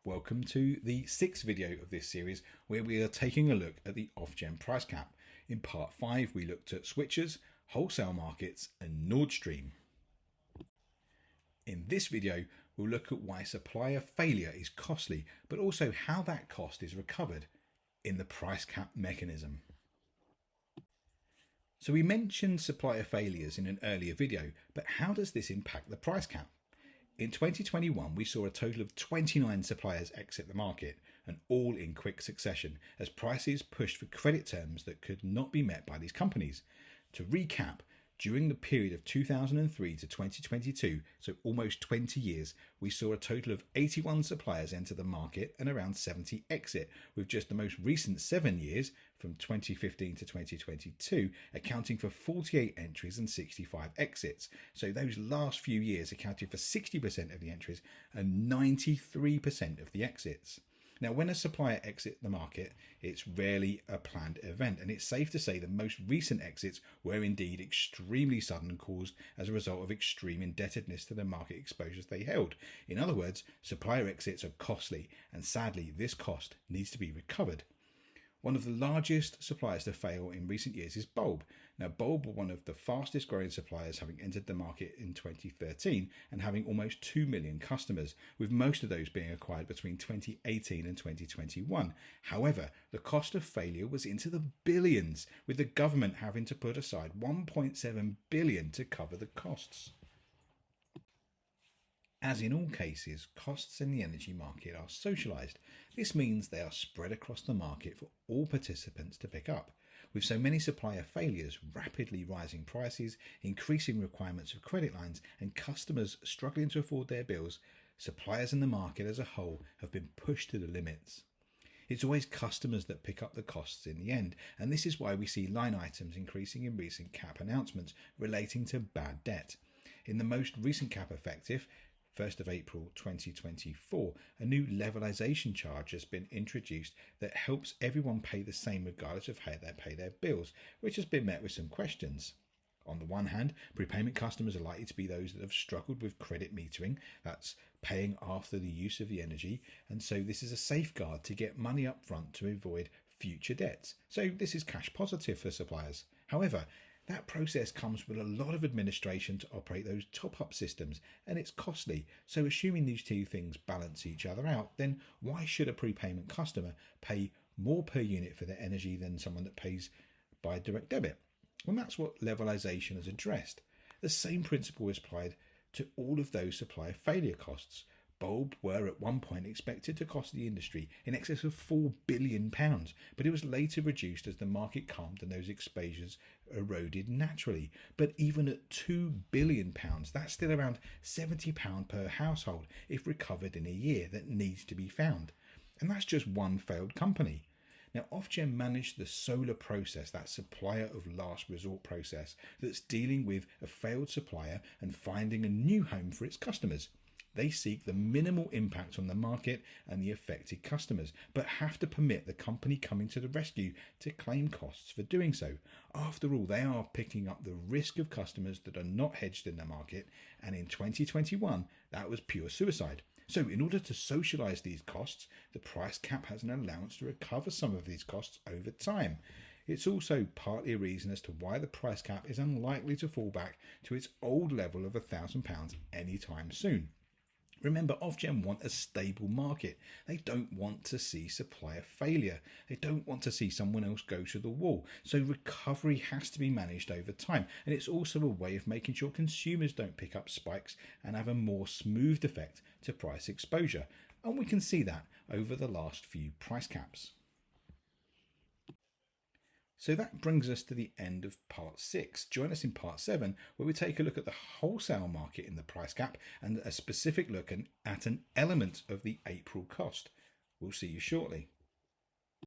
Welcome to the sixth video of this series where we are taking a look at the Ofgem price cap. In part 5 we looked at switchers, wholesale markets and Nord Stream. In this video we'll look at why supplier failure is costly, but also how that cost is recovered in the price cap mechanism. So we mentioned supplier failures in an earlier video, but how does this impact the price cap? In 2021, we saw a total of 29 suppliers exit the market, and all in quick succession, as prices pushed for credit terms that could not be met by these companies. To recap, during the period of 2003 to 2022, so almost 20 years, we saw a total of 81 suppliers enter the market and around 70 exit, with just the most recent 7 years, from 2015 to 2022, accounting for 48 entries and 65 exits. So those last few years accounted for 60% of the entries and 93% of the exits. Now, when a supplier exits the market, it's rarely a planned event, and it's safe to say the most recent exits were indeed extremely sudden, caused as a result of extreme indebtedness to the market exposures they held. In other words, supplier exits are costly, and sadly, this cost needs to be recovered. One of the largest suppliers to fail in recent years is Bulb. Now, Bulb were one of the fastest growing suppliers, having entered the market in 2013 and having almost 2 million customers, with most of those being acquired between 2018 and 2021. However, the cost of failure was into the billions, with the government having to put aside 1.7 billion to cover the costs. As in all cases, costs in the energy market are socialised. This means they are spread across the market for all participants to pick up. With so many supplier failures, rapidly rising prices, increasing requirements of credit lines, and customers struggling to afford their bills, suppliers in the market as a whole have been pushed to the limits. It's always customers that pick up the costs in the end, and this is why we see line items increasing in recent cap announcements relating to bad debt. In the most recent cap effective, 1st of April 2024, a new levelisation charge has been introduced that helps everyone pay the same regardless of how they pay their bills, which has been met with some questions. On the one hand, prepayment customers are likely to be those that have struggled with credit metering, that's paying after the use of the energy, and so this is a safeguard to get money up front to avoid future debts. So this is cash positive for suppliers. However, that process comes with a lot of administration to operate those top-up systems, and it's costly. So assuming these two things balance each other out, then why should a prepayment customer pay more per unit for their energy than someone that pays by direct debit? Well, that's what levelisation has addressed. The same principle is applied to all of those supplier failure costs. Bulb were at one point expected to cost the industry in excess of £4 billion, but it was later reduced as the market calmed and those exposures eroded naturally. But even at £2 billion, that's still around £70 per household if recovered in a year that needs to be found. And that's just one failed company. Now, Ofgem managed the solar process, that supplier of last resort process, that's dealing with a failed supplier and finding a new home for its customers. They seek the minimal impact on the market and the affected customers, but have to permit the company coming to the rescue to claim costs for doing so. After all, they are picking up the risk of customers that are not hedged in the market, and in 2021, that was pure suicide. So in order to socialise these costs, the price cap has an allowance to recover some of these costs over time. It's also partly a reason as to why the price cap is unlikely to fall back to its old level of £1,000 anytime soon. Remember, Ofgem want a stable market. They don't want to see supplier failure. They don't want to see someone else go to the wall. So recovery has to be managed over time. And it's also a way of making sure consumers don't pick up spikes and have a more smoothed effect to price exposure. And we can see that over the last few price caps. So that brings us to the end of part 6. Join us in part 7, where we take a look at the wholesale market in the price cap and a specific look at an element of the April cost. We'll see you shortly.